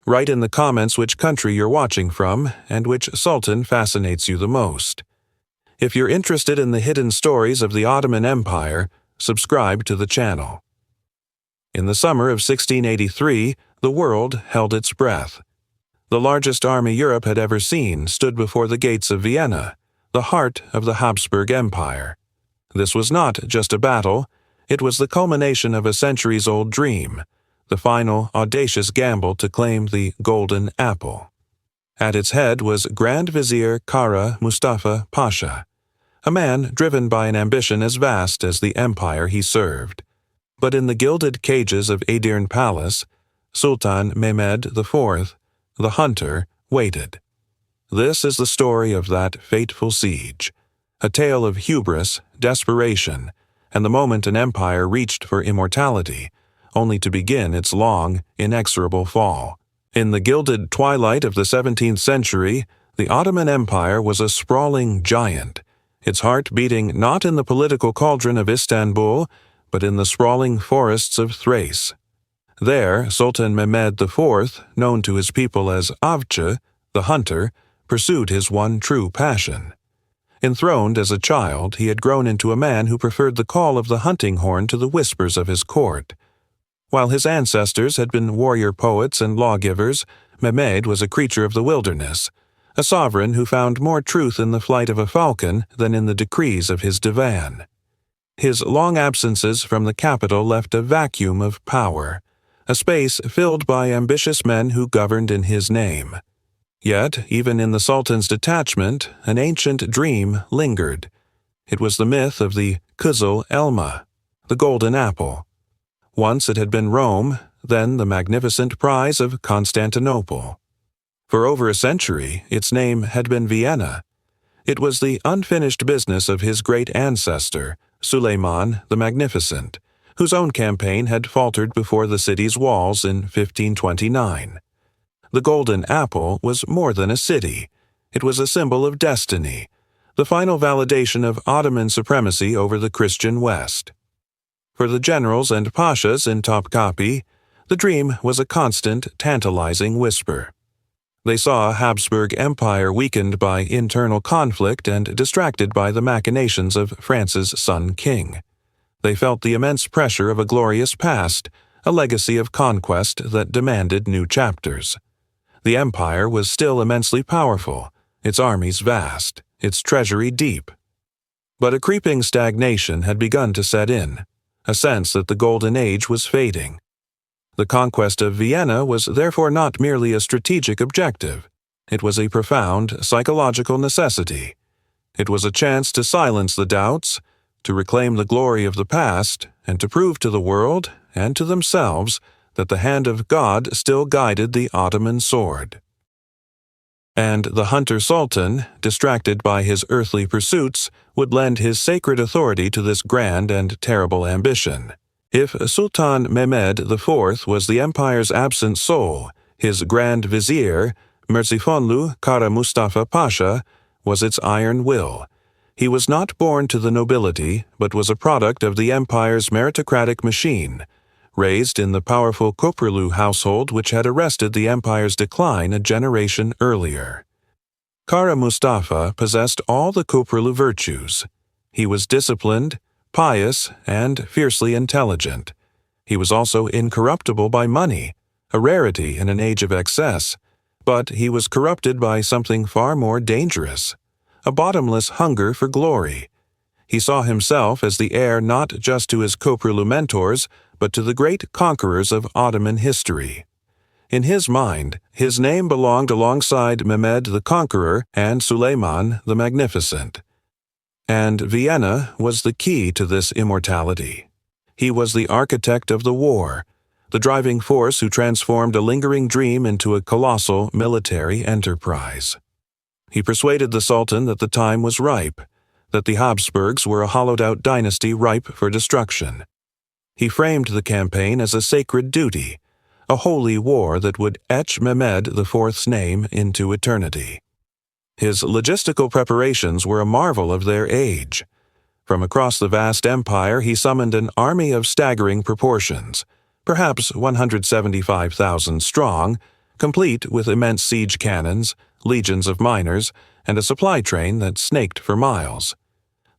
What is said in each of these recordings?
Write in the comments which country you're watching from and which sultan fascinates you the most. If you're interested in the hidden stories of the Ottoman Empire, subscribe to the channel. In the summer of 1683, the world held its breath. The largest army Europe had ever seen stood before the gates of Vienna, the heart of the Habsburg Empire. This was not just a battle, it was the culmination of a centuries-old dream, the final audacious gamble to claim the Golden Apple. At its head was Grand Vizier Kara Mustafa Pasha, a man driven by an ambition as vast as the empire he served. But in the gilded cages of Edirne Palace, Sultan Mehmed IV, the hunter, waited. This is the story of that fateful siege, a tale of hubris, desperation, and the moment an empire reached for immortality, only to begin its long, inexorable fall. In the gilded twilight of the 17th century, the Ottoman Empire was a sprawling giant, its heart beating not in the political cauldron of Istanbul, but in the sprawling forests of Thrace. There, Sultan Mehmed IV, known to his people as Avcı, the hunter, pursued his one true passion. Enthroned as a child, he had grown into a man who preferred the call of the hunting horn to the whispers of his court. While his ancestors had been warrior poets and lawgivers, Mehmed was a creature of the wilderness, a sovereign who found more truth in the flight of a falcon than in the decrees of his divan. His long absences from the capital left a vacuum of power, a space filled by ambitious men who governed in his name. Yet, even in the Sultan's detachment, an ancient dream lingered. It was the myth of the Kızıl Elma, the golden apple. Once it had been Rome, then the magnificent prize of Constantinople. For over a century, its name had been Vienna. It was the unfinished business of his great ancestor, Suleiman the Magnificent, whose own campaign had faltered before the city's walls in 1529. The Golden Apple was more than a city. It was a symbol of destiny, the final validation of Ottoman supremacy over the Christian West. For the generals and pashas in Topkapi, the dream was a constant, tantalizing whisper. They saw a Habsburg Empire weakened by internal conflict and distracted by the machinations of France's son king. They felt the immense pressure of a glorious past, a legacy of conquest that demanded new chapters. The empire was still immensely powerful, its armies vast, its treasury deep. But a creeping stagnation had begun to set in, a sense that the golden age was fading. The conquest of Vienna was therefore not merely a strategic objective. It was a profound psychological necessity. It was a chance to silence the doubts, to reclaim the glory of the past, and to prove to the world and to themselves that the hand of God still guided the Ottoman sword. And the hunter sultan, distracted by his earthly pursuits, would lend his sacred authority to this grand and terrible ambition. If Sultan Mehmed IV was the empire's absent soul, his Grand Vizier, Merzifonlu Kara Mustafa Pasha, was its iron will. He was not born to the nobility, but was a product of the empire's meritocratic machine, raised in the powerful Köprülü household which had arrested the empire's decline a generation earlier. Kara Mustafa possessed all the Köprülü virtues. He was disciplined, pious, and fiercely intelligent. He was also incorruptible by money, a rarity in an age of excess, but he was corrupted by something far more dangerous, a bottomless hunger for glory. He saw himself as the heir not just to his Köprülü mentors, but to the great conquerors of Ottoman history. In his mind, his name belonged alongside Mehmed the Conqueror and Suleiman the Magnificent. And Vienna was the key to this immortality. He was the architect of the war, the driving force who transformed a lingering dream into a colossal military enterprise. He persuaded the Sultan that the time was ripe, that the Habsburgs were a hollowed-out dynasty ripe for destruction. He framed the campaign as a sacred duty, a holy war that would etch Mehmed IV's name into eternity. His logistical preparations were a marvel of their age. From across the vast empire he summoned an army of staggering proportions, perhaps 175,000 strong, complete with immense siege cannons, legions of miners, and a supply train that snaked for miles.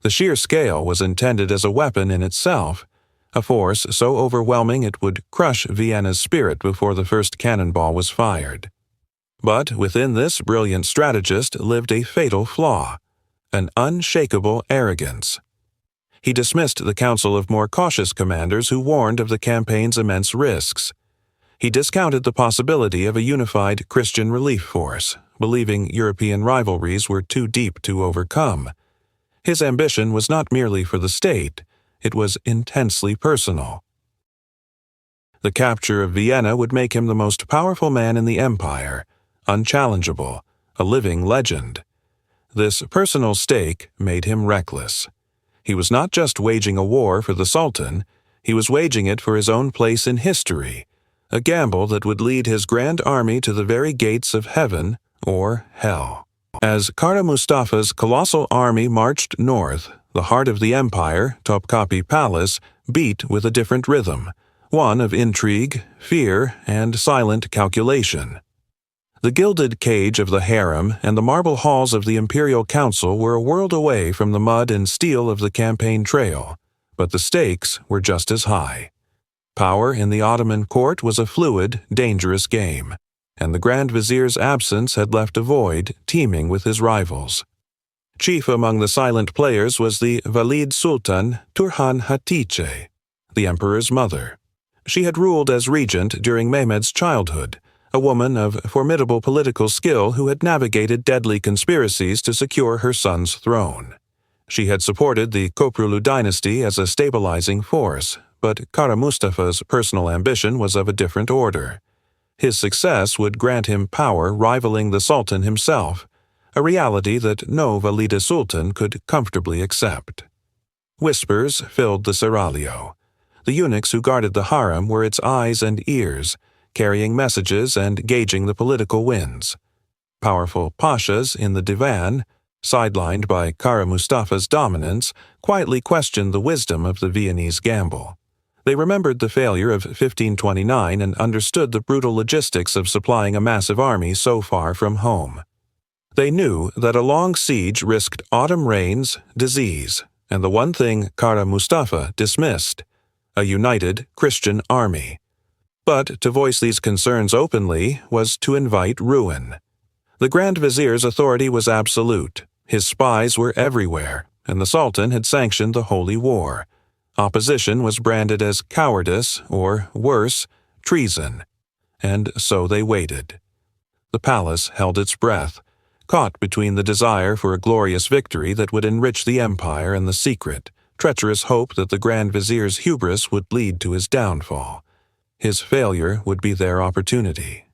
The sheer scale was intended as a weapon in itself, a force so overwhelming it would crush Vienna's spirit before the first cannonball was fired. But within this brilliant strategist lived a fatal flaw, an unshakable arrogance. He dismissed the counsel of more cautious commanders who warned of the campaign's immense risks. He discounted the possibility of a unified Christian relief force, believing European rivalries were too deep to overcome. His ambition was not merely for the state, it was intensely personal. The capture of Vienna would make him the most powerful man in the empire, unchallengeable, a living legend. This personal stake made him reckless. He was not just waging a war for the Sultan, he was waging it for his own place in history, a gamble that would lead his grand army to the very gates of heaven or hell. As Kara Mustafa's colossal army marched north, the heart of the empire, Topkapi Palace, beat with a different rhythm, one of intrigue, fear, and silent calculation. The gilded cage of the harem and the marble halls of the imperial council were a world away from the mud and steel of the campaign trail, but the stakes were just as high. Power in the Ottoman court was a fluid, dangerous game, and the Grand Vizier's absence had left a void teeming with his rivals. Chief among the silent players was the Valid Sultan Turhan Hatice, the emperor's mother. She had ruled as regent during Mehmed's childhood, a woman of formidable political skill who had navigated deadly conspiracies to secure her son's throne. She had supported the Köprülü dynasty as a stabilizing force, but Kara Mustafa's personal ambition was of a different order. His success would grant him power rivaling the Sultan himself, a reality that no Valide Sultan could comfortably accept. Whispers filled the seraglio. The eunuchs who guarded the harem were its eyes and ears, carrying messages and gauging the political winds. Powerful pashas in the divan, sidelined by Kara Mustafa's dominance, quietly questioned the wisdom of the Viennese gamble. They remembered the failure of 1529 and understood the brutal logistics of supplying a massive army so far from home. They knew that a long siege risked autumn rains, disease, and the one thing Kara Mustafa dismissed, a united Christian army. But to voice these concerns openly was to invite ruin. The Grand Vizier's authority was absolute, his spies were everywhere, and the Sultan had sanctioned the holy war. Opposition was branded as cowardice, or worse, treason. And so they waited. The palace held its breath, caught between the desire for a glorious victory that would enrich the empire and the secret, treacherous hope that the Grand Vizier's hubris would lead to his downfall. His failure would be their opportunity.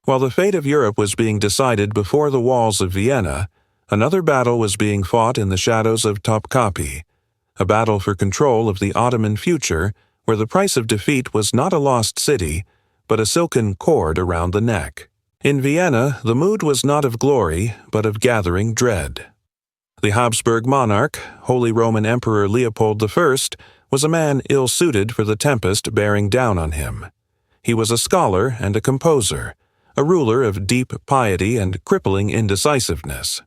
While the fate of Europe was being decided before the walls of Vienna, another battle was being fought in the shadows of Topkapi, a battle for control of the Ottoman future where the price of defeat was not a lost city, but a silken cord around the neck. In Vienna, the mood was not of glory, but of gathering dread. The Habsburg monarch, Holy Roman Emperor Leopold I, was a man ill-suited for the tempest bearing down on him. He was a scholar and a composer, a ruler of deep piety and crippling indecisiveness.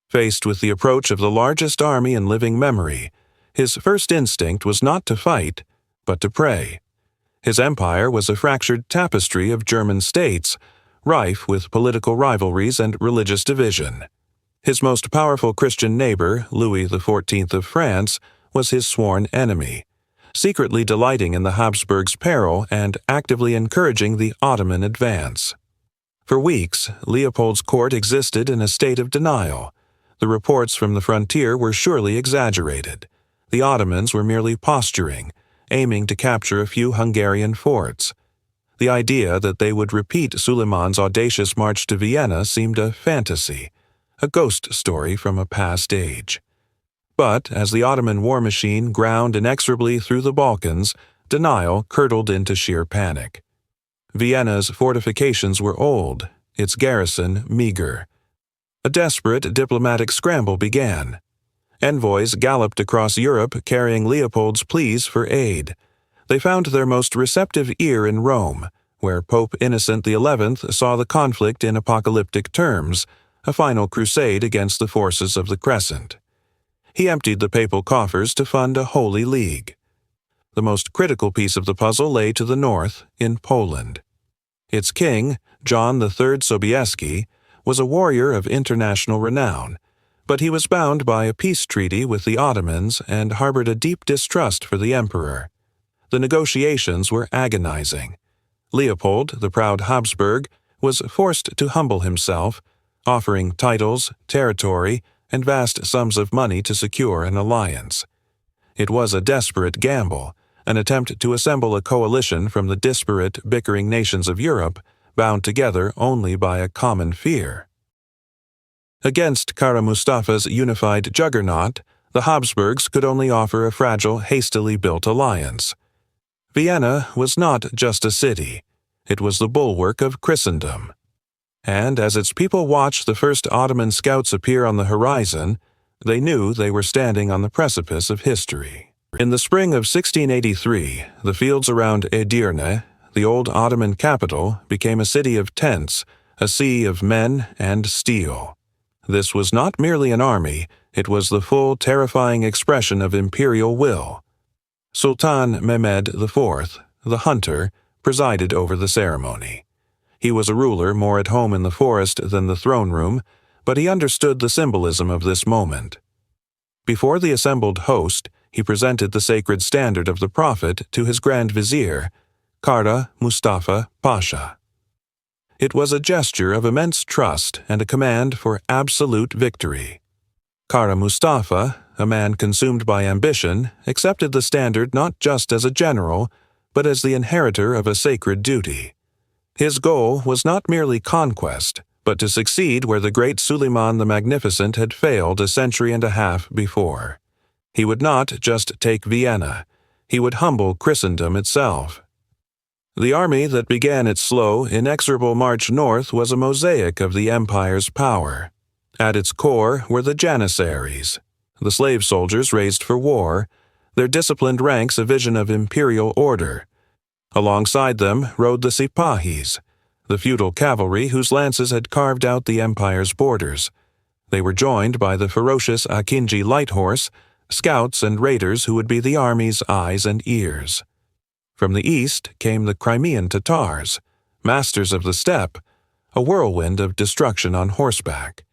Faced with the approach of the largest army in living memory, his first instinct was not to fight, but to pray. His empire was a fractured tapestry of German states, rife with political rivalries and religious division. His most powerful Christian neighbor, Louis XIV of France, was his sworn enemy, secretly delighting in the Habsburgs' peril and actively encouraging the Ottoman advance. For weeks, Leopold's court existed in a state of denial. The reports from the frontier were surely exaggerated. The Ottomans were merely posturing, aiming to capture a few Hungarian forts. The idea that they would repeat Suleiman's audacious march to Vienna seemed a fantasy, a ghost story from a past age. But as the Ottoman war machine ground inexorably through the Balkans, denial curdled into sheer panic. Vienna's fortifications were old, its garrison meager. A desperate diplomatic scramble began. Envoys galloped across Europe carrying Leopold's pleas for aid. They found their most receptive ear in Rome, where Pope Innocent XI saw the conflict in apocalyptic terms, a final crusade against the forces of the Crescent. He emptied the papal coffers to fund a Holy League. The most critical piece of the puzzle lay to the north, in Poland. Its king, John III Sobieski, was a warrior of international renown, but he was bound by a peace treaty with the Ottomans and harbored a deep distrust for the emperor. The negotiations were agonizing. Leopold, the proud Habsburg, was forced to humble himself, offering titles, territory, and vast sums of money to secure an alliance. It was a desperate gamble, an attempt to assemble a coalition from the disparate, bickering nations of Europe, bound together only by a common fear. Against Kara Mustafa's unified juggernaut, the Habsburgs could only offer a fragile, hastily built alliance. Vienna was not just a city, it was the bulwark of Christendom. And as its people watched the first Ottoman scouts appear on the horizon, they knew they were standing on the precipice of history. In the spring of 1683, the fields around Edirne, the old Ottoman capital, became a city of tents, a sea of men and steel. This was not merely an army, it was the full, terrifying expression of imperial will. Sultan Mehmed IV, the hunter, presided over the ceremony. He was a ruler more at home in the forest than the throne room, but he understood the symbolism of this moment. Before the assembled host, he presented the sacred standard of the Prophet to his Grand Vizier, Kara Mustafa Pasha. It was a gesture of immense trust and a command for absolute victory. Kara Mustafa, a man consumed by ambition, accepted the standard not just as a general, but as the inheritor of a sacred duty. His goal was not merely conquest, but to succeed where the great Suleiman the Magnificent had failed a century and a half before. He would not just take Vienna, he would humble Christendom itself. The army that began its slow, inexorable march north was a mosaic of the empire's power. At its core were the Janissaries, the slave soldiers raised for war, their disciplined ranks a vision of imperial order. Alongside them rode the Sipahis, the feudal cavalry whose lances had carved out the empire's borders. They were joined by the ferocious Akinji light horse, scouts and raiders who would be the army's eyes and ears. From the east came the Crimean Tatars, masters of the steppe, a whirlwind of destruction on horseback.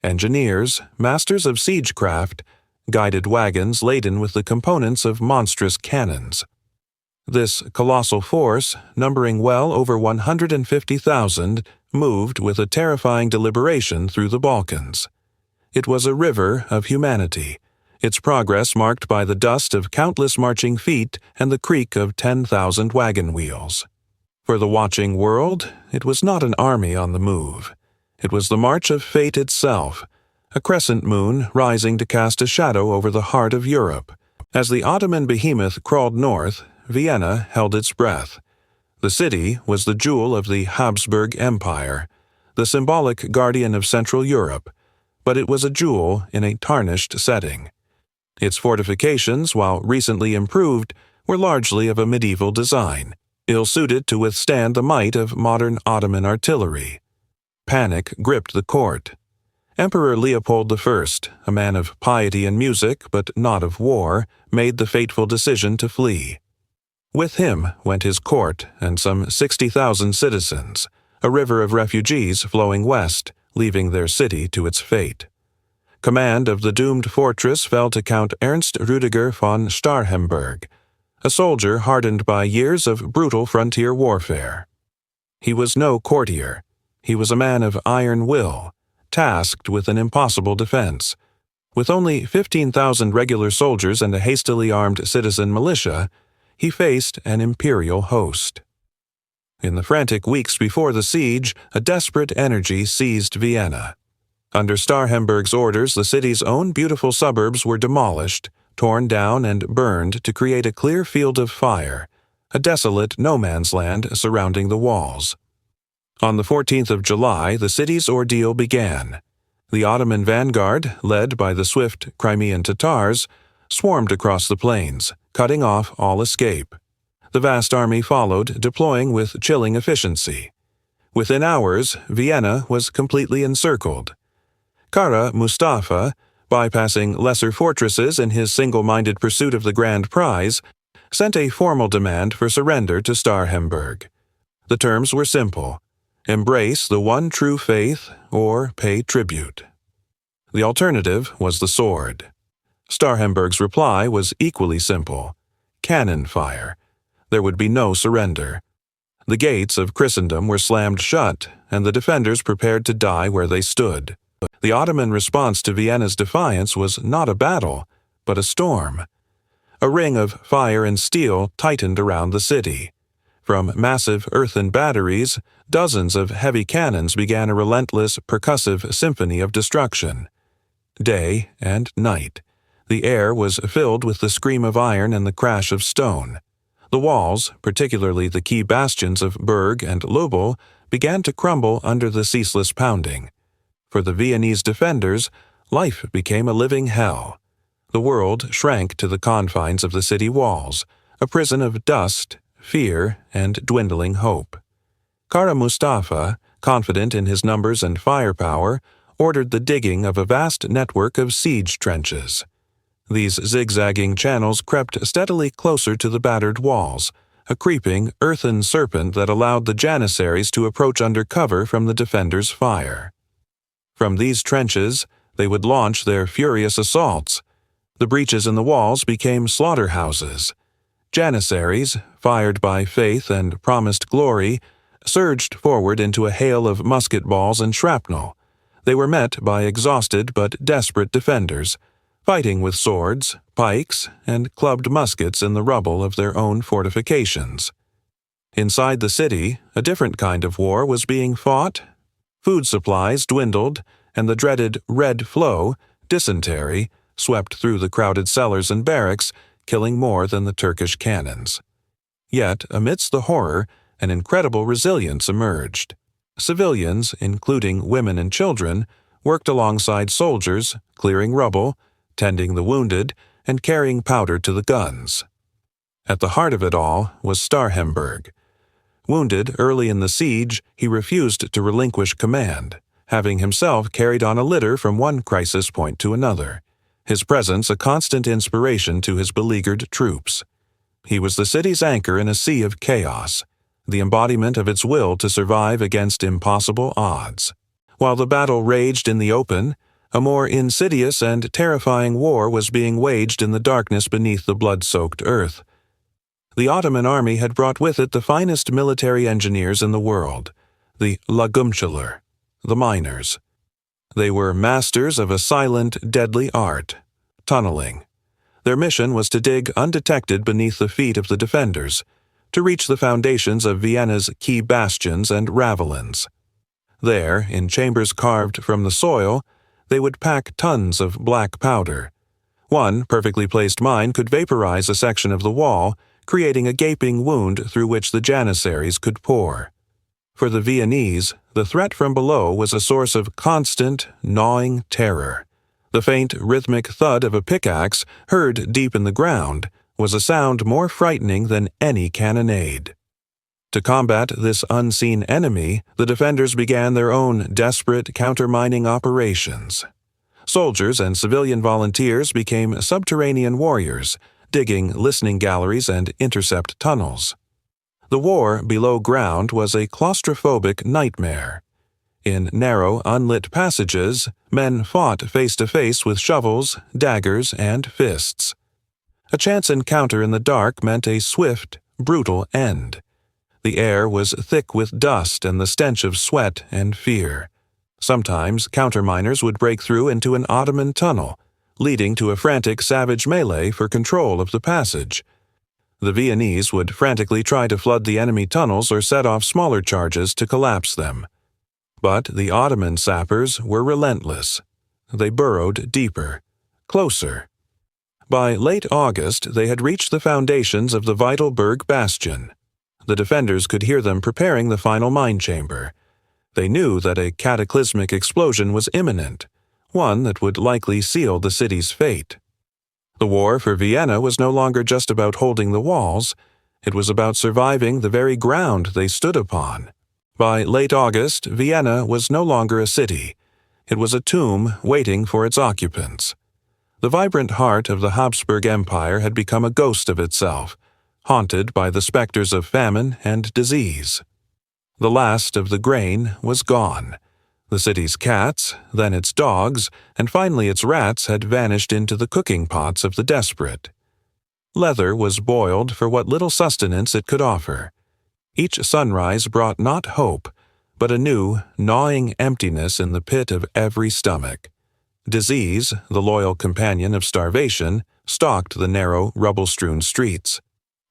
Engineers, masters of siegecraft, guided wagons laden with the components of monstrous cannons. This colossal force, numbering well over 150,000, moved with a terrifying deliberation through the Balkans. It was a river of humanity, its progress marked by the dust of countless marching feet and the creak of 10,000 wagon wheels. For the watching world, it was not an army on the move. It was the march of fate itself, a crescent moon rising to cast a shadow over the heart of Europe. As the Ottoman behemoth crawled north, Vienna held its breath. The city was the jewel of the Habsburg Empire, the symbolic guardian of Central Europe, but it was a jewel in a tarnished setting. Its fortifications, while recently improved, were largely of a medieval design, ill-suited to withstand the might of modern Ottoman artillery. Panic gripped the court. Emperor Leopold I, a man of piety and music but not of war, made the fateful decision to flee. With him went his court and some 60,000 citizens, a river of refugees flowing west, leaving their city to its fate. Command of the doomed fortress fell to Count Ernst Rüdiger von Starhemberg, a soldier hardened by years of brutal frontier warfare. He was no courtier. He was a man of iron will, tasked with an impossible defense. With only 15,000 regular soldiers and a hastily armed citizen militia, he faced an imperial host. In the frantic weeks before the siege, a desperate energy seized Vienna. Under Starhemberg's orders, the city's own beautiful suburbs were demolished, torn down and burned to create a clear field of fire, a desolate no-man's land surrounding the walls. On the 14th of July, the city's ordeal began. The Ottoman vanguard, led by the swift Crimean Tatars, swarmed across the plains, cutting off all escape. The vast army followed, deploying with chilling efficiency. Within hours, Vienna was completely encircled. Kara Mustafa, bypassing lesser fortresses in his single-minded pursuit of the grand prize, sent a formal demand for surrender to Starhemberg. The terms were simple: embrace the one true faith or pay tribute. The alternative was the sword. Starhemberg's reply was equally simple: cannon fire. There would be no surrender. The gates of Christendom were slammed shut, and the defenders prepared to die where they stood. The Ottoman response to Vienna's defiance was not a battle, but a storm. A ring of fire and steel tightened around the city. From massive earthen batteries, dozens of heavy cannons began a relentless, percussive symphony of destruction. Day and night, the air was filled with the scream of iron and the crash of stone. The walls, particularly the key bastions of Berg and Lobel, began to crumble under the ceaseless pounding. For the Viennese defenders, life became a living hell. The world shrank to the confines of the city walls, a prison of dust, fear, and dwindling hope. Kara Mustafa, confident in his numbers and firepower, ordered the digging of a vast network of siege trenches. These zigzagging channels crept steadily closer to the battered walls, a creeping, earthen serpent that allowed the janissaries to approach under cover from the defenders' fire. From these trenches, they would launch their furious assaults. The breaches in the walls became slaughterhouses. Janissaries, fired by faith and promised glory, surged forward into a hail of musket balls and shrapnel. They were met by exhausted but desperate defenders, fighting with swords, pikes, and clubbed muskets in the rubble of their own fortifications. Inside the city, a different kind of war was being fought. Food supplies dwindled, and the dreaded red flow, dysentery, swept through the crowded cellars and barracks, killing more than the Turkish cannons. Yet, amidst the horror, an incredible resilience emerged. Civilians, including women and children, worked alongside soldiers, clearing rubble, tending the wounded, and carrying powder to the guns. At the heart of it all was Starhemberg. Wounded early in the siege, he refused to relinquish command, having himself carried on a litter from one crisis point to another, his presence a constant inspiration to his beleaguered troops. He was the city's anchor in a sea of chaos, the embodiment of its will to survive against impossible odds. While the battle raged in the open, a more insidious and terrifying war was being waged in the darkness beneath the blood-soaked earth. The Ottoman army had brought with it the finest military engineers in the world, the Lagumçiler, the miners. They were masters of a silent, deadly art, tunneling. Their mission was to dig undetected beneath the feet of the defenders, to reach the foundations of Vienna's key bastions and ravelins. There, in chambers carved from the soil, they would pack tons of black powder. One perfectly placed mine could vaporize a section of the wall, creating a gaping wound through which the janissaries could pour. For the Viennese, the threat from below was a source of constant, gnawing terror. The faint, rhythmic thud of a pickaxe, heard deep in the ground, was a sound more frightening than any cannonade. To combat this unseen enemy, the defenders began their own desperate countermining operations. Soldiers and civilian volunteers became subterranean warriors, digging listening galleries and intercept tunnels. The war below ground was a claustrophobic nightmare. In narrow, unlit passages, men fought face-to-face with shovels, daggers, and fists. A chance encounter in the dark meant a swift, brutal end. The air was thick with dust and the stench of sweat and fear. Sometimes counterminers would break through into an Ottoman tunnel, leading to a frantic savage melee for control of the passage. The Viennese would frantically try to flood the enemy tunnels or set off smaller charges to collapse them. But the Ottoman sappers were relentless. They burrowed deeper, closer. By late August, they had reached the foundations of the vital Berg bastion. The defenders could hear them preparing the final mine chamber. They knew that a cataclysmic explosion was imminent, one that would likely seal the city's fate. The war for Vienna was no longer just about holding the walls. It was about surviving the very ground they stood upon. By late August, Vienna was no longer a city. It was a tomb waiting for its occupants. The vibrant heart of the Habsburg Empire had become a ghost of itself, haunted by the specters of famine and disease. The last of the grain was gone. The city's cats, then its dogs, and finally its rats had vanished into the cooking pots of the desperate. Leather was boiled for what little sustenance it could offer. Each sunrise brought not hope, but a new, gnawing emptiness in the pit of every stomach. Disease, the loyal companion of starvation, stalked the narrow, rubble-strewn streets.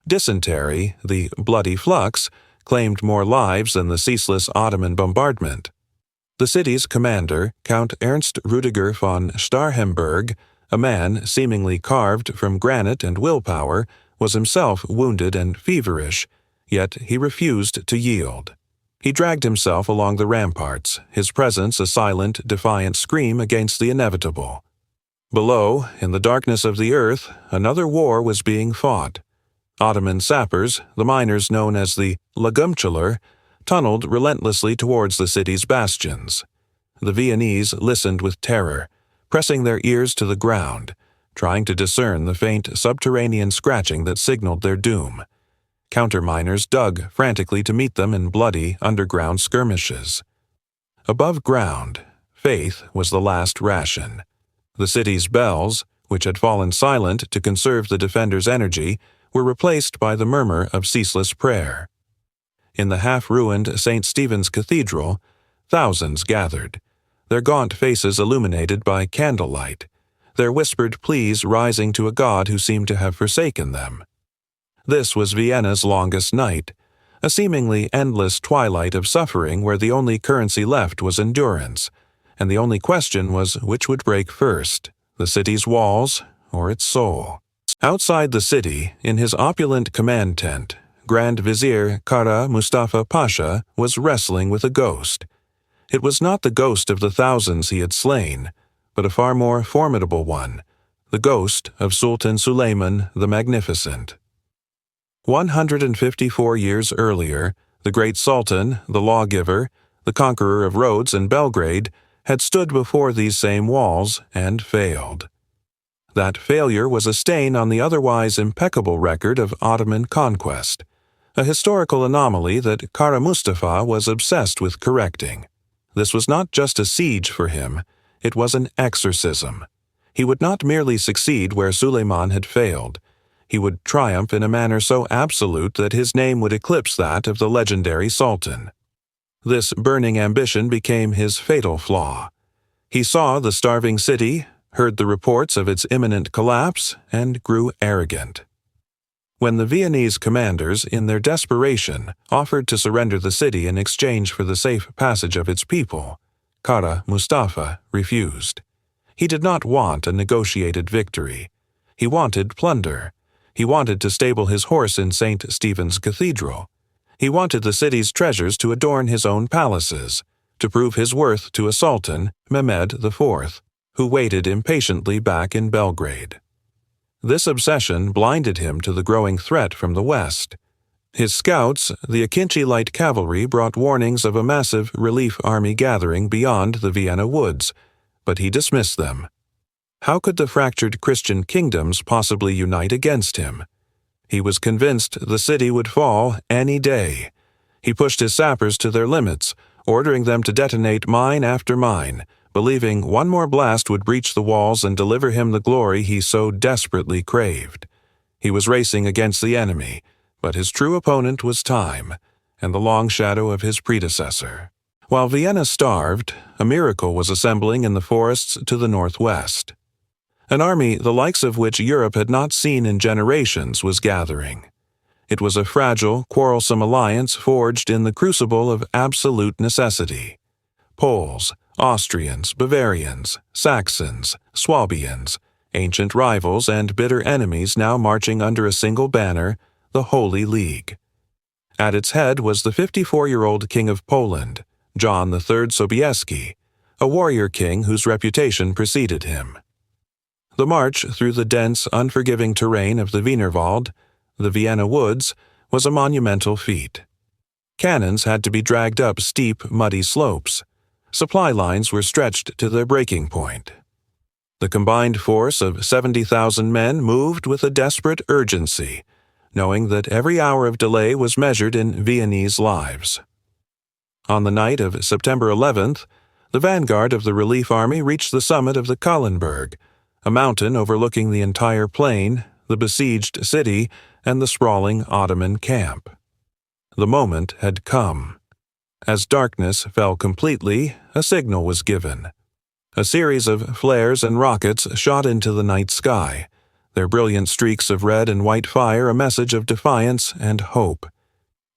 Dysentery, the bloody flux, claimed more lives than the ceaseless Ottoman bombardment. The city's commander, Count Ernst Rüdiger von Starhemberg, a man seemingly carved from granite and willpower, was himself wounded and feverish, yet he refused to yield. He dragged himself along the ramparts, his presence a silent, defiant scream against the inevitable. Below, in the darkness of the earth, another war was being fought. Ottoman sappers, the miners known as the Legumtschler, tunneled relentlessly towards the city's bastions. The Viennese listened with terror, pressing their ears to the ground, trying to discern the faint subterranean scratching that signaled their doom. Counterminers dug frantically to meet them in bloody, underground skirmishes. Above ground, faith was the last ration. The city's bells, which had fallen silent to conserve the defenders' energy, were replaced by the murmur of ceaseless prayer. In the half-ruined St. Stephen's Cathedral, thousands gathered, their gaunt faces illuminated by candlelight, their whispered pleas rising to a God who seemed to have forsaken them. This was Vienna's longest night, a seemingly endless twilight of suffering where the only currency left was endurance, and the only question was which would break first, the city's walls or its soul. Outside the city, in his opulent command tent, Grand Vizier Kara Mustafa Pasha was wrestling with a ghost. It was not the ghost of the thousands he had slain, but a far more formidable one, the ghost of Sultan Süleyman the Magnificent. 154 years earlier, the great Sultan, the lawgiver, the conqueror of Rhodes and Belgrade, had stood before these same walls and failed. That failure was a stain on the otherwise impeccable record of Ottoman conquest, a historical anomaly that Kara Mustafa was obsessed with correcting. This was not just a siege for him, it was an exorcism. He would not merely succeed where Suleiman had failed. He would triumph in a manner so absolute that his name would eclipse that of the legendary Sultan. This burning ambition became his fatal flaw. He saw the starving city, heard the reports of its imminent collapse, and grew arrogant. When the Viennese commanders, in their desperation, offered to surrender the city in exchange for the safe passage of its people, Kara Mustafa refused. He did not want a negotiated victory. He wanted plunder. He wanted to stable his horse in St. Stephen's Cathedral. He wanted the city's treasures to adorn his own palaces, to prove his worth to a Sultan, Mehmed IV, who waited impatiently back in Belgrade. This obsession blinded him to the growing threat from the west. His scouts, the Akinci light cavalry, brought warnings of a massive relief army gathering beyond the Vienna woods, but he dismissed them. How could the fractured Christian kingdoms possibly unite against him? He was convinced the city would fall any day. He pushed his sappers to their limits, ordering them to detonate mine after mine, believing one more blast would breach the walls and deliver him the glory he so desperately craved. He was racing against the enemy, but his true opponent was time, and the long shadow of his predecessor. While Vienna starved, a miracle was assembling in the forests to the northwest. An army the likes of which Europe had not seen in generations was gathering. It was a fragile, quarrelsome alliance forged in the crucible of absolute necessity. Poles, Austrians, Bavarians, Saxons, Swabians, ancient rivals and bitter enemies now marching under a single banner, the Holy League. At its head was the 54-year-old King of Poland, John III Sobieski, a warrior king whose reputation preceded him. The march through the dense, unforgiving terrain of the Wienerwald, the Vienna woods, was a monumental feat. Cannons had to be dragged up steep, muddy slopes. Supply lines were stretched to their breaking point. The combined force of 70,000 men moved with a desperate urgency, knowing that every hour of delay was measured in Viennese lives. On the night of September 11th, the vanguard of the relief army reached the summit of the Kahlenberg, a mountain overlooking the entire plain, the besieged city, and the sprawling Ottoman camp. The moment had come. As darkness fell completely, a signal was given. A series of flares and rockets shot into the night sky, their brilliant streaks of red and white fire a message of defiance and hope.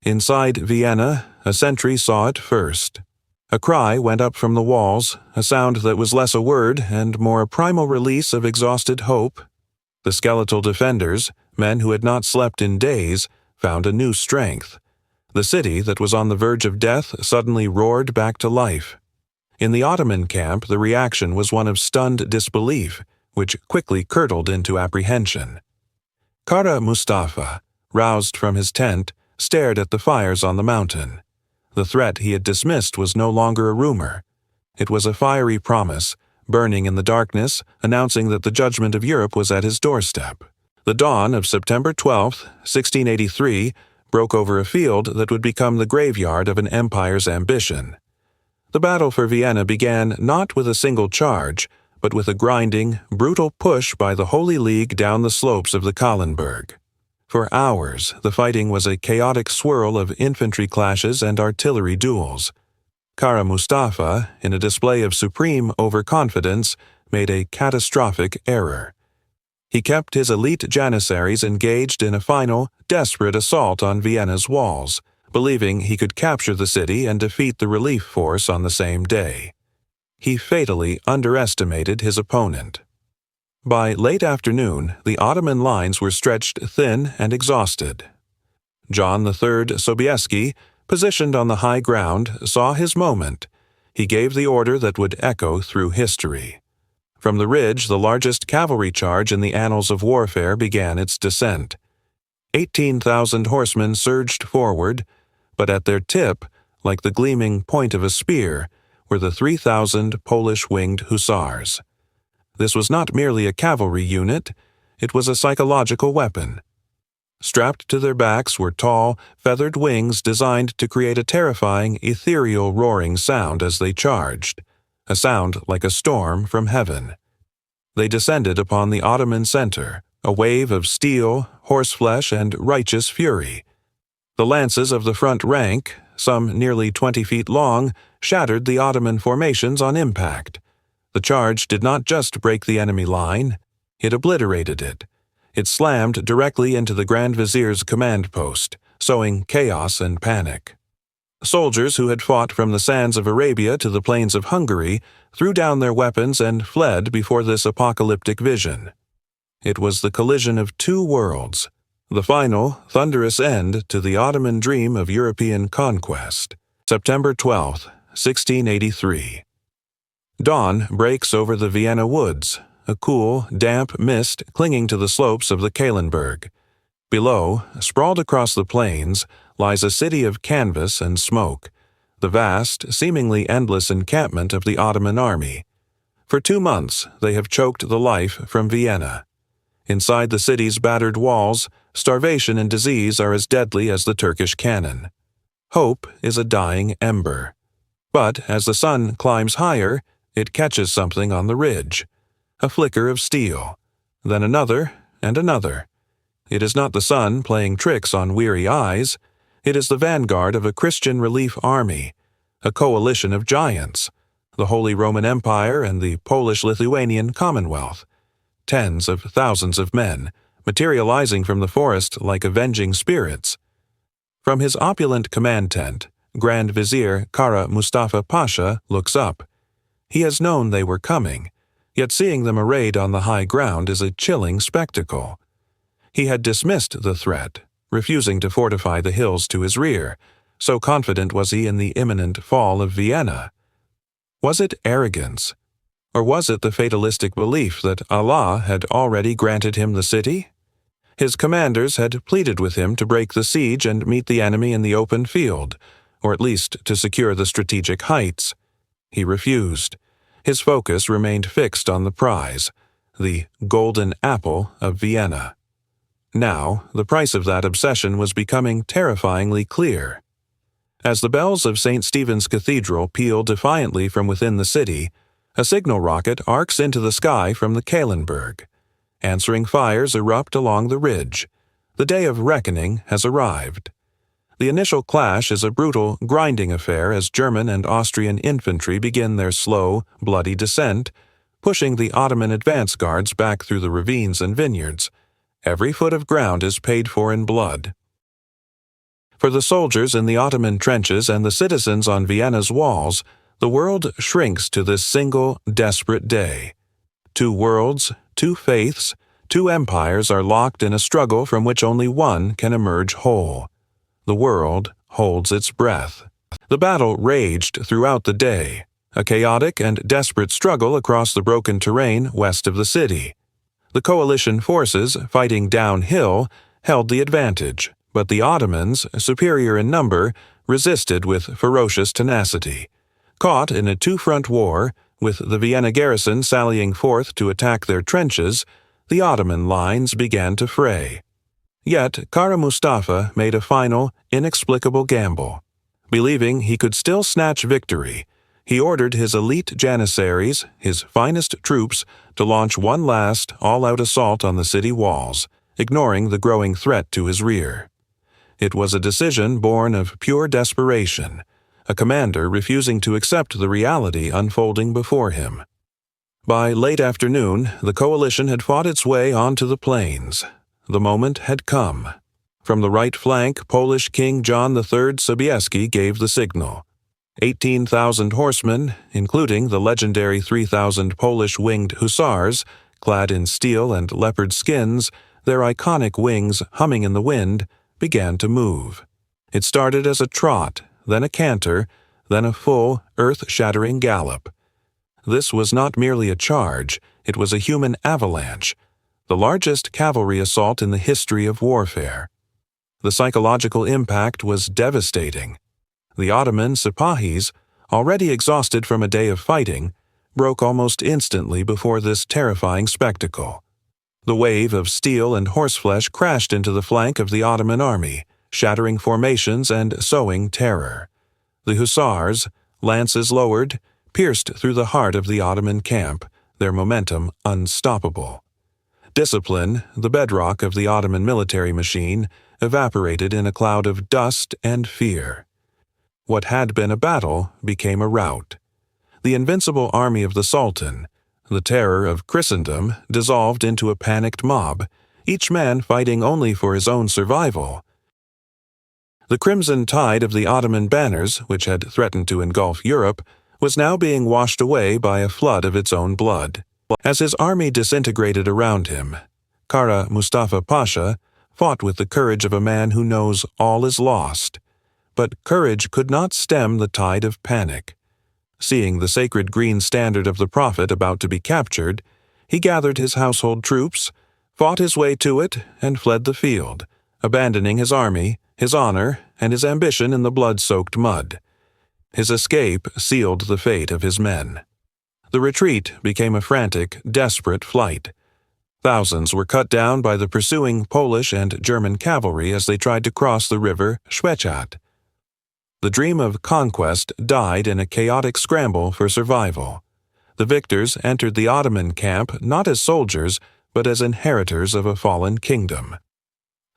Inside Vienna, a sentry saw it first. A cry went up from the walls, a sound that was less a word and more a primal release of exhausted hope. The skeletal defenders, men who had not slept in days, found a new strength. The city that was on the verge of death suddenly roared back to life. In the Ottoman camp, the reaction was one of stunned disbelief, which quickly curdled into apprehension. Kara Mustafa, roused from his tent, stared at the fires on the mountain. The threat he had dismissed was no longer a rumor. It was a fiery promise, burning in the darkness, announcing that the judgment of Europe was at his doorstep. The dawn of September 12, 1683, broke over a field that would become the graveyard of an empire's ambition. The battle for Vienna began not with a single charge, but with a grinding, brutal push by the Holy League down the slopes of the Kahlenberg. For hours, the fighting was a chaotic swirl of infantry clashes and artillery duels. Kara Mustafa, in a display of supreme overconfidence, made a catastrophic error. He kept his elite janissaries engaged in a final, desperate assault on Vienna's walls, believing he could capture the city and defeat the relief force on the same day. He fatally underestimated his opponent. By late afternoon, the Ottoman lines were stretched thin and exhausted. John III Sobieski, positioned on the high ground, saw his moment. He gave the order that would echo through history. From the ridge, the largest cavalry charge in the annals of warfare began its descent. 18,000 horsemen surged forward, but at their tip, like the gleaming point of a spear, were the 3,000 Polish winged hussars. This was not merely a cavalry unit, it was a psychological weapon. Strapped to their backs were tall, feathered wings designed to create a terrifying, ethereal roaring sound as they charged, a sound like a storm from heaven. They descended upon the Ottoman center, a wave of steel, horseflesh, and righteous fury. The lances of the front rank, some nearly 20 feet long, shattered the Ottoman formations on impact. The charge did not just break the enemy line, it obliterated it. It slammed directly into the Grand Vizier's command post, sowing chaos and panic. Soldiers who had fought from the sands of Arabia to the plains of Hungary threw down their weapons and fled before this apocalyptic vision. It was the collision of two worlds, the final, thunderous end to the Ottoman dream of European conquest. September 12, 1683. Dawn breaks over the Vienna woods, a cool, damp mist clinging to the slopes of the Kahlenberg. Below, sprawled across the plains, lies a city of canvas and smoke, the vast, seemingly endless encampment of the Ottoman army. For 2 months, they have choked the life from Vienna. Inside the city's battered walls, starvation and disease are as deadly as the Turkish cannon. Hope is a dying ember. But as the sun climbs higher, it catches something on the ridge. A flicker of steel, then another and another. It is not the sun playing tricks on weary eyes. It is the vanguard of a Christian relief army, a coalition of giants, the Holy Roman Empire and the Polish-Lithuanian Commonwealth. Tens of thousands of men, materializing from the forest like avenging spirits. From his opulent command tent, Grand Vizier Kara Mustafa Pasha looks up. He has known they were coming, yet seeing them arrayed on the high ground is a chilling spectacle. He had dismissed the threat, refusing to fortify the hills to his rear, so confident was he in the imminent fall of Vienna. Was it arrogance? Or was it the fatalistic belief that Allah had already granted him the city? His commanders had pleaded with him to break the siege and meet the enemy in the open field, or at least to secure the strategic heights. He refused. His focus remained fixed on the prize, the golden apple of Vienna. Now, the price of that obsession was becoming terrifyingly clear. As the bells of St. Stephen's Cathedral peal defiantly from within the city, a signal rocket arcs into the sky from the Kahlenberg. Answering fires erupt along the ridge. The day of reckoning has arrived. The initial clash is a brutal, grinding affair as German and Austrian infantry begin their slow, bloody descent, pushing the Ottoman advance guards back through the ravines and vineyards. Every foot of ground is paid for in blood. For the soldiers in the Ottoman trenches and the citizens on Vienna's walls, the world shrinks to this single, desperate day. 2 worlds, 2 faiths, 2 empires are locked in a struggle from which only one can emerge whole. The world holds its breath. The battle raged throughout the day, a chaotic and desperate struggle across the broken terrain west of the city. The coalition forces, fighting downhill, held the advantage, but the Ottomans, superior in number, resisted with ferocious tenacity. Caught in a 2-front war, with the Vienna garrison sallying forth to attack their trenches, the Ottoman lines began to fray. Yet Kara Mustafa made a final, inexplicable gamble. Believing he could still snatch victory, he ordered his elite janissaries, his finest troops, to launch one last, all-out assault on the city walls, ignoring the growing threat to his rear. It was a decision born of pure desperation, a commander refusing to accept the reality unfolding before him. By late afternoon, the coalition had fought its way onto the plains. The moment had come. From the right flank, Polish King John III Sobieski gave the signal. 18,000 horsemen, including the legendary 3,000 Polish winged hussars, clad in steel and leopard skins, their iconic wings humming in the wind, began to move. It started as a trot, then a canter, then a full, earth-shattering gallop. This was not merely a charge, it was a human avalanche, the largest cavalry assault in the history of warfare. The psychological impact was devastating. The Ottoman Sipahis, already exhausted from a day of fighting, broke almost instantly before this terrifying spectacle. The wave of steel and horseflesh crashed into the flank of the Ottoman army, shattering formations and sowing terror. The hussars, lances lowered, pierced through the heart of the Ottoman camp, their momentum unstoppable. Discipline, the bedrock of the Ottoman military machine, evaporated in a cloud of dust and fear. What had been a battle became a rout. The invincible army of the Sultan, the terror of Christendom, dissolved into a panicked mob, each man fighting only for his own survival. The crimson tide of the Ottoman banners, which had threatened to engulf Europe, was now being washed away by a flood of its own blood. As his army disintegrated around him, Kara Mustafa Pasha fought with the courage of a man who knows all is lost. But courage could not stem the tide of panic. Seeing the sacred green standard of the Prophet about to be captured, he gathered his household troops, fought his way to it, and fled the field, abandoning his army, his honor, and his ambition in the blood-soaked mud. His escape sealed the fate of his men. The retreat became a frantic, desperate flight. Thousands were cut down by the pursuing Polish and German cavalry as they tried to cross the river Schwechat. The dream of conquest died in a chaotic scramble for survival. The victors entered the Ottoman camp not as soldiers, but as inheritors of a fallen kingdom.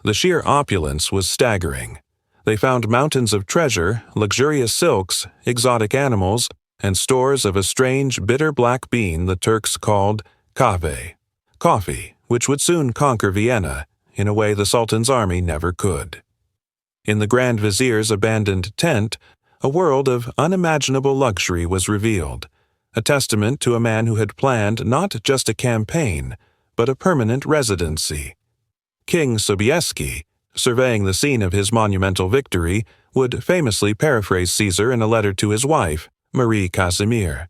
The sheer opulence was staggering. They found mountains of treasure, luxurious silks, exotic animals, and stores of a strange, bitter black bean the Turks called kahve, coffee, which would soon conquer Vienna in a way the Sultan's army never could. In the Grand Vizier's abandoned tent, a world of unimaginable luxury was revealed, a testament to a man who had planned not just a campaign, but a permanent residency. King Sobieski, surveying the scene of his monumental victory, would famously paraphrase Caesar in a letter to his wife, Marie Casimir.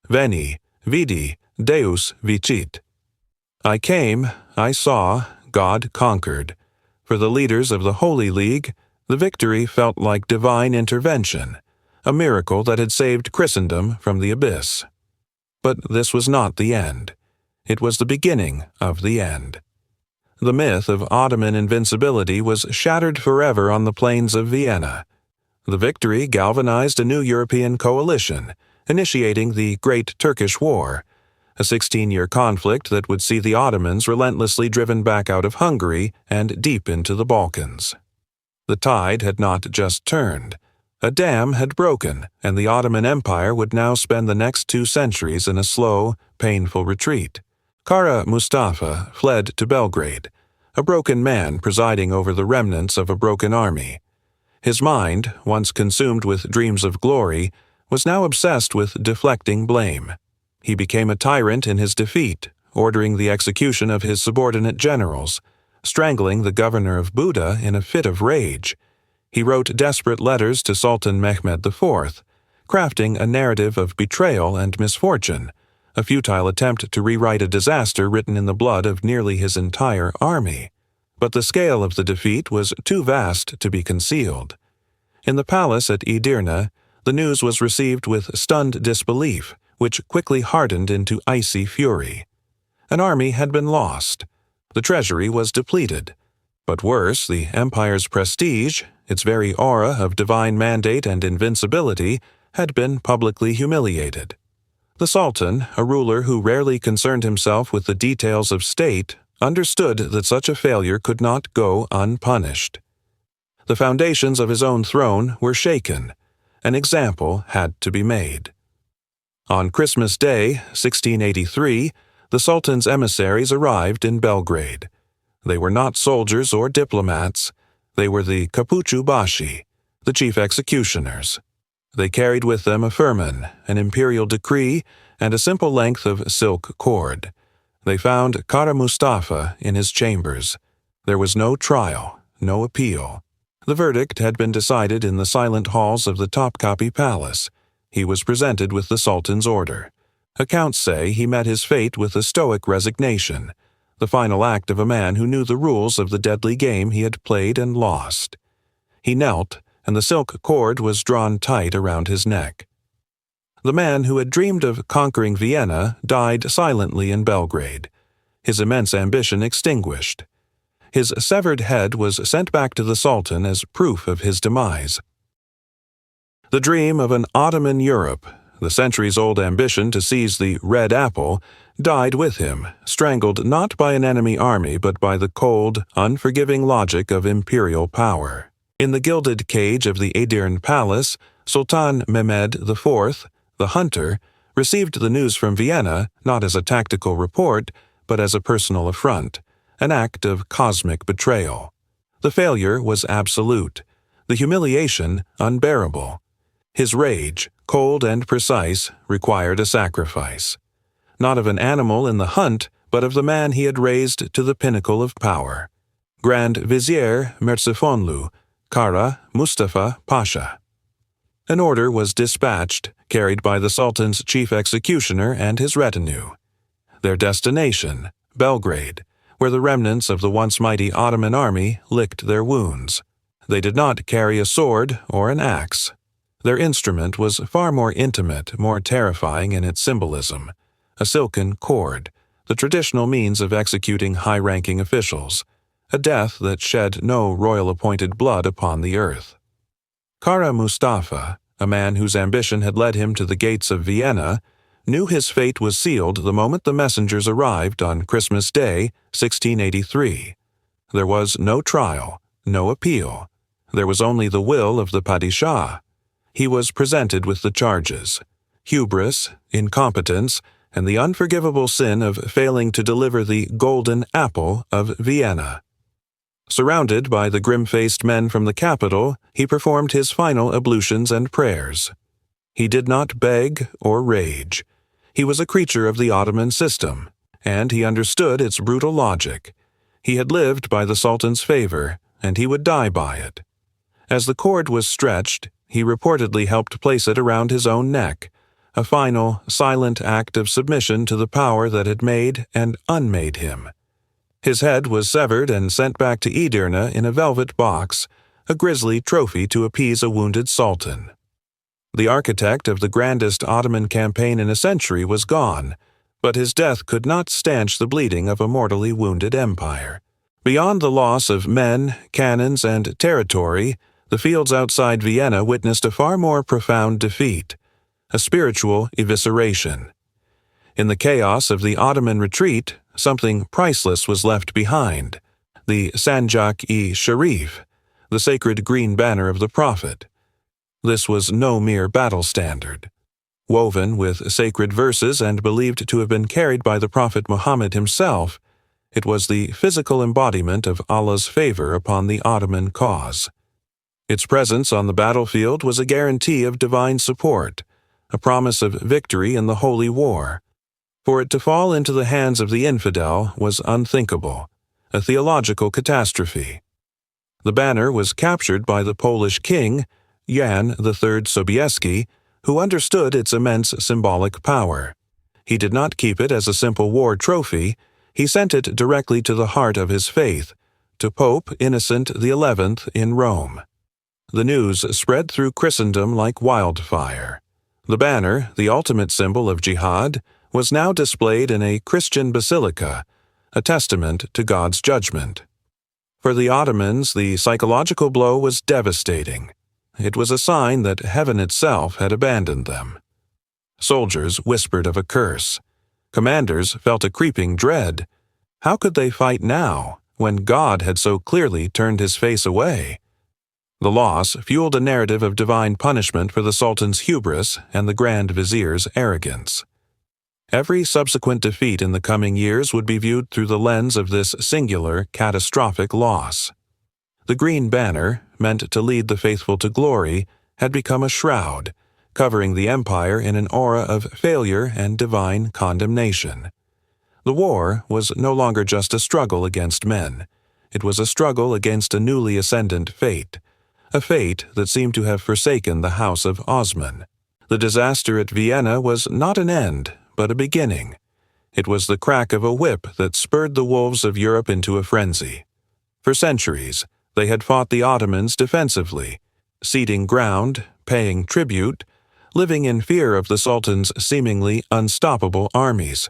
Veni, vidi, Deus vicit. I came, I saw, God conquered. For the leaders of the Holy League, the victory felt like divine intervention, a miracle that had saved Christendom from the abyss. But this was not the end. It was the beginning of the end. The myth of Ottoman invincibility was shattered forever on the plains of Vienna. The victory galvanized a new European coalition, initiating the Great Turkish War, a 16-year conflict that would see the Ottomans relentlessly driven back out of Hungary and deep into the Balkans. The tide had not just turned. A dam had broken, and the Ottoman Empire would now spend the next 2 centuries in a slow, painful retreat. Kara Mustafa fled to Belgrade, a broken man presiding over the remnants of a broken army. His mind, once consumed with dreams of glory, was now obsessed with deflecting blame. He became a tyrant in his defeat, ordering the execution of his subordinate generals, strangling the governor of Buda in a fit of rage. He wrote desperate letters to Sultan Mehmed IV, crafting a narrative of betrayal and misfortune, a futile attempt to rewrite a disaster written in the blood of nearly his entire army. But the scale of the defeat was too vast to be concealed. In the palace at Edirne, the news was received with stunned disbelief, which quickly hardened into icy fury. An army had been lost. The treasury was depleted. But worse, the empire's prestige, its very aura of divine mandate and invincibility, had been publicly humiliated. The Sultan, a ruler who rarely concerned himself with the details of state, understood that such a failure could not go unpunished. The foundations of his own throne were shaken. An example had to be made. On Christmas Day, 1683, the Sultan's emissaries arrived in Belgrade. They were not soldiers or diplomats. They were the Kapucu Bashi, the chief executioners. They carried with them a firman, an imperial decree, and a simple length of silk cord. They found Kara Mustafa in his chambers. There was no trial, no appeal. The verdict had been decided in the silent halls of the Topkapi Palace. He was presented with the Sultan's order. Accounts say he met his fate with a stoic resignation, the final act of a man who knew the rules of the deadly game he had played and lost. He knelt, and the silk cord was drawn tight around his neck. The man who had dreamed of conquering Vienna died silently in Belgrade, his immense ambition extinguished. His severed head was sent back to the Sultan as proof of his demise. The dream of an Ottoman Europe, the centuries-old ambition to seize the Red Apple, died with him, strangled not by an enemy army but by the cold, unforgiving logic of imperial power. In the gilded cage of the Edirne Palace, Sultan Mehmed IV, the hunter, received the news from Vienna not as a tactical report, but as a personal affront, an act of cosmic betrayal. The failure was absolute, the humiliation unbearable. His rage, cold and precise, required a sacrifice. Not of an animal in the hunt, but of the man he had raised to the pinnacle of power. Grand Vizier Merzifonlu, Kara Mustafa Pasha. An order was dispatched, carried by the Sultan's chief executioner and his retinue. Their destination, Belgrade, where the remnants of the once mighty Ottoman army licked their wounds. They did not carry a sword or an axe. Their instrument was far more intimate, more terrifying in its symbolism. A silken cord, the traditional means of executing high-ranking officials, a death that shed no royal-appointed blood upon the earth. Kara Mustafa, a man whose ambition had led him to the gates of Vienna, knew his fate was sealed the moment the messengers arrived on Christmas Day, 1683. There was no trial, no appeal. There was only the will of the Padishah. He was presented with the charges: hubris, incompetence, and the unforgivable sin of failing to deliver the golden apple of Vienna. Surrounded by the grim-faced men from the capital, he performed his final ablutions and prayers. He did not beg or rage. He was a creature of the Ottoman system, and he understood its brutal logic. He had lived by the Sultan's favor, and he would die by it. As the cord was stretched, he reportedly helped place it around his own neck, a final, silent act of submission to the power that had made and unmade him. His head was severed and sent back to Edirne in a velvet box, a grisly trophy to appease a wounded sultan. The architect of the grandest Ottoman campaign in a century was gone, but his death could not stanch the bleeding of a mortally wounded empire. Beyond the loss of men, cannons, and territory, the fields outside Vienna witnessed a far more profound defeat, a spiritual evisceration. In the chaos of the Ottoman retreat, something priceless was left behind: the Sanjak-i-Sharif, the sacred green banner of the Prophet. This was no mere battle standard. Woven with sacred verses and believed to have been carried by the Prophet Muhammad himself, it was the physical embodiment of Allah's favor upon the Ottoman cause. Its presence on the battlefield was a guarantee of divine support, a promise of victory in the Holy War. For it to fall into the hands of the infidel was unthinkable, a theological catastrophe. The banner was captured by the Polish king, Jan III Sobieski, who understood its immense symbolic power. He did not keep it as a simple war trophy. He sent it directly to the heart of his faith, to Pope Innocent XI in Rome. The news spread through Christendom like wildfire. The banner, the ultimate symbol of jihad, was now displayed in a Christian basilica, a testament to God's judgment. For the Ottomans, the psychological blow was devastating. It was a sign that heaven itself had abandoned them. Soldiers whispered of a curse. Commanders felt a creeping dread. How could they fight now, when God had so clearly turned his face away? The loss fueled a narrative of divine punishment for the Sultan's hubris and the Grand Vizier's arrogance. Every subsequent defeat in the coming years would be viewed through the lens of this singular, catastrophic loss. The green banner, meant to lead the faithful to glory, had become a shroud, covering the empire in an aura of failure and divine condemnation. The war was no longer just a struggle against men. It was a struggle against a newly ascendant fate, a fate that seemed to have forsaken the house of Osman. The disaster at Vienna was not an end, but a beginning. It was the crack of a whip that spurred the wolves of Europe into a frenzy. For centuries, they had fought the Ottomans defensively, ceding ground, paying tribute, living in fear of the Sultan's seemingly unstoppable armies.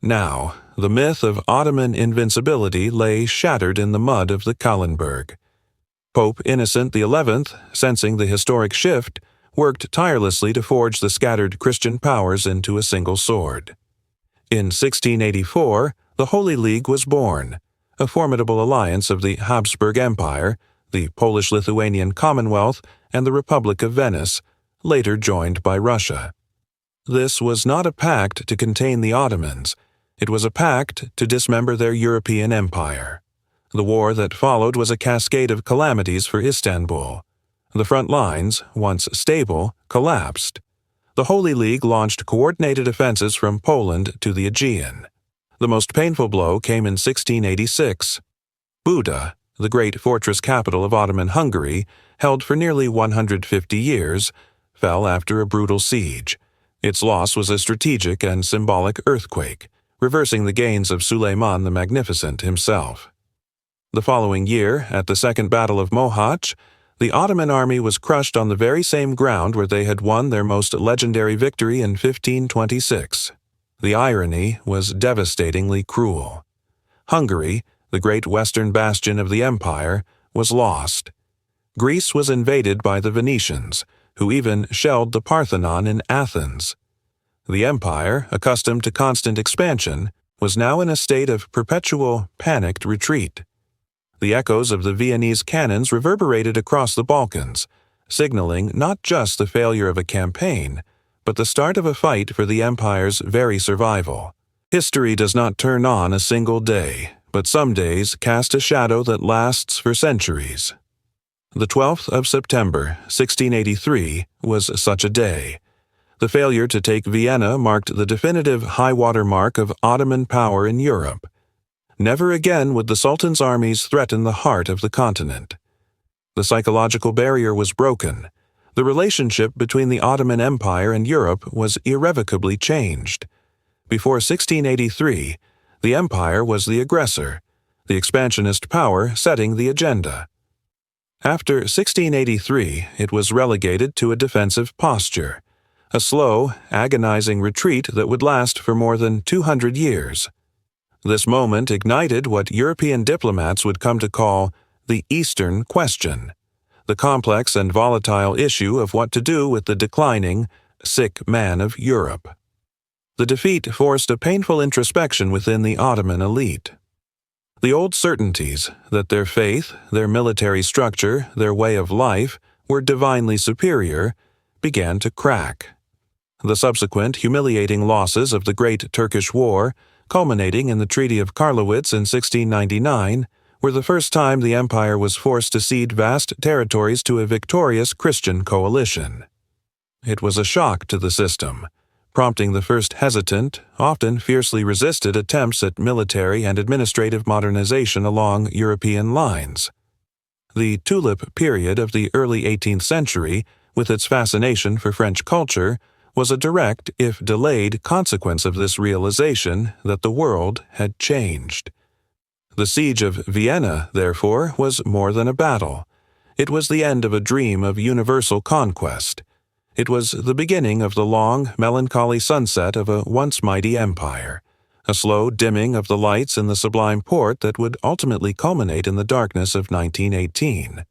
Now, the myth of Ottoman invincibility lay shattered in the mud of the Kallenberg. Pope Innocent XI, sensing the historic shift, worked tirelessly to forge the scattered Christian powers into a single sword. In 1684, the Holy League was born, a formidable alliance of the Habsburg Empire, the Polish-Lithuanian Commonwealth, and the Republic of Venice, later joined by Russia. This was not a pact to contain the Ottomans. It was a pact to dismember their European empire. The war that followed was a cascade of calamities for Istanbul. The front lines, once stable, collapsed. The Holy League launched coordinated offensives from Poland to the Aegean. The most painful blow came in 1686. Buda, the great fortress capital of Ottoman Hungary, held for nearly 150 years, fell after a brutal siege. Its loss was a strategic and symbolic earthquake, reversing the gains of Suleiman the Magnificent himself. The following year, at the Second Battle of Mohacs, the Ottoman army was crushed on the very same ground where they had won their most legendary victory in 1526. The irony was devastatingly cruel. Hungary, the great western bastion of the empire, was lost. Greece was invaded by the Venetians, who even shelled the Parthenon in Athens. The empire, accustomed to constant expansion, was now in a state of perpetual, panicked retreat. The echoes of the Viennese cannons reverberated across the Balkans, signaling not just the failure of a campaign, but the start of a fight for the empire's very survival. History does not turn on a single day, but some days cast a shadow that lasts for centuries. The 12th of September, 1683, was such a day. The failure to take Vienna marked the definitive high-water mark of Ottoman power in Europe. Never again would the Sultan's armies threaten the heart of the continent. The psychological barrier was broken. The relationship between the Ottoman Empire and Europe was irrevocably changed. Before 1683, the empire was the aggressor, the expansionist power setting the agenda. After 1683, it was relegated to a defensive posture, a slow, agonizing retreat that would last for more than 200 years. This moment ignited what European diplomats would come to call the Eastern Question, the complex and volatile issue of what to do with the declining, sick man of Europe. The defeat forced a painful introspection within the Ottoman elite. The old certainties that their faith, their military structure, their way of life were divinely superior began to crack. The subsequent humiliating losses of the Great Turkish War, culminating in the Treaty of Karlowitz in 1699, were the first time the empire was forced to cede vast territories to a victorious Christian coalition. It was a shock to the system, prompting the first hesitant, often fiercely resisted attempts at military and administrative modernization along European lines. The tulip period of the early 18th century, with its fascination for French culture, was a direct, if delayed, consequence of this realization that the world had changed. The Siege of Vienna, therefore, was more than a battle. It was the end of a dream of universal conquest. It was the beginning of the long, melancholy sunset of a once mighty empire, a slow dimming of the lights in the Sublime Porte that would ultimately culminate in the darkness of 1918.